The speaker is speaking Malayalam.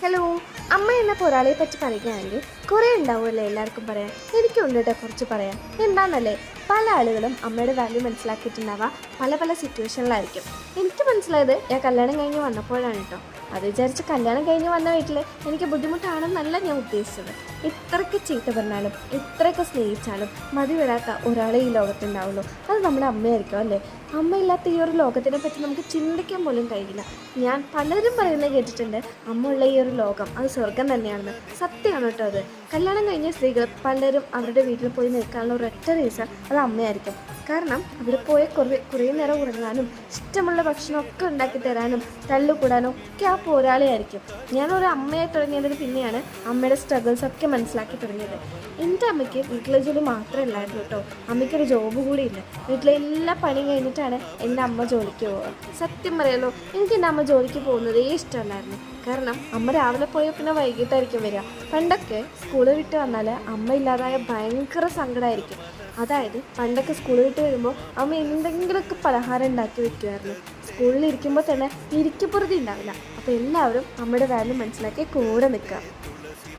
ഹലോ, അമ്മ എന്നപ്പോൾ ഒരാളെ പറ്റി പറയുകയാണെങ്കിൽ കുറേ ഉണ്ടാവുമല്ലേ എല്ലാവർക്കും പറയാൻ. എനിക്കുണ്ട് കേട്ടോ കുറച്ച് പറയാം. എന്താണെന്നല്ലേ, പല ആളുകളും അമ്മയുടെ വാല്യൂ മനസ്സിലാക്കിയിട്ടുണ്ടാവുക പല പല സിറ്റുവേഷനിലായിരിക്കും. എനിക്ക് മനസ്സിലായത് ഞാൻ കല്യാണം കഴിഞ്ഞ് വന്നപ്പോഴാണ് കേട്ടോ. അത് വിചാരിച്ച് കല്യാണം കഴിഞ്ഞ് വന്ന വീട്ടിൽ എനിക്ക് ബുദ്ധിമുട്ടാണെന്നല്ല ഞാൻ ഉദ്ദേശിച്ചത്. ഇത്രയ്ക്ക് ചീത്ത പറഞ്ഞാലും ഇത്രയൊക്കെ സ്നേഹിച്ചാലും മതി വരാത്ത ഒരാളെ ഈ ലോകത്തുണ്ടാവുള്ളൂ. അത് നമ്മുടെ അമ്മയായിരിക്കും അല്ലേ. അമ്മയില്ലാത്ത ഈ ഒരു ലോകത്തിനെ പറ്റി നമുക്ക് ചിന്തിക്കാൻ പോലും കഴിയില്ല. ഞാൻ പലരും പറയുന്നത് കേട്ടിട്ടുണ്ട്, അമ്മ ഉള്ള ഈ ഒരു ലോകം അത് സ്വർഗം തന്നെയാണെന്ന്. സത്യമാണ് കേട്ടോ അത്. കല്യാണം കഴിഞ്ഞ സ്ത്രീകൾ പലരും അവരുടെ വീട്ടിൽ പോയി നിൽക്കാനുള്ള ഒരൊറ്റ റീസൺ അത് അമ്മയായിരിക്കും. കാരണം അവിടെ പോയ കുറേ നേരം ഉറങ്ങാനും ഇഷ്ടമുള്ള ഭക്ഷണമൊക്കെ ഉണ്ടാക്കി തരാനും തല്ലുകൂടാനും ഒക്കെ ആ പോരാളിയായിരിക്കും. ഞാനൊരു അമ്മയായി തുടങ്ങിയതിന് പിന്നെയാണ് അമ്മയുടെ സ്ട്രഗിൾസൊക്കെ മനസ്സിലാക്കി തുടങ്ങിയത്. എൻ്റെ അമ്മയ്ക്ക് വീട്ടിലെ ജോലി മാത്രമല്ലായിരുന്നു കേട്ടോ, അമ്മയ്ക്കൊരു ജോബ് കൂടിയില്ല. വീട്ടിലെ എല്ലാ പണിയും കഴിഞ്ഞിട്ടാണ് എൻ്റെ അമ്മ ജോലിക്ക് പോവുക. സത്യം പറയാലോ, എനിക്ക് എൻ്റെ അമ്മ ജോലിക്ക് പോകുന്നതേ ഇഷ്ടമല്ലായിരുന്നു. കാരണം അമ്മ രാവിലെ പോയാൽ പിന്നെ വൈകിട്ടായിരിക്കും വരിക. പണ്ടൊക്കെ സ്കൂളിൽ വിട്ട് വന്നാൽ അമ്മ ഇല്ലാതായ ഭയങ്കര സങ്കടമായിരിക്കും. അതായത് പണ്ടൊക്കെ സ്കൂളിൽ വിട്ട് വരുമ്പോൾ അമ്മ എന്തെങ്കിലുമൊക്കെ പലഹാരം ഉണ്ടാക്കി വെക്കുമായിരുന്നു. സ്കൂളിൽ ഇരിക്കുമ്പോൾ തന്നെ ഇരിക്കപ്പുറതി ഉണ്ടാവില്ല. അപ്പോൾ എല്ലാവരും അമ്മയുടെ വാല്യൂ മനസ്സിലാക്കി കൂടെ നിൽക്കുക.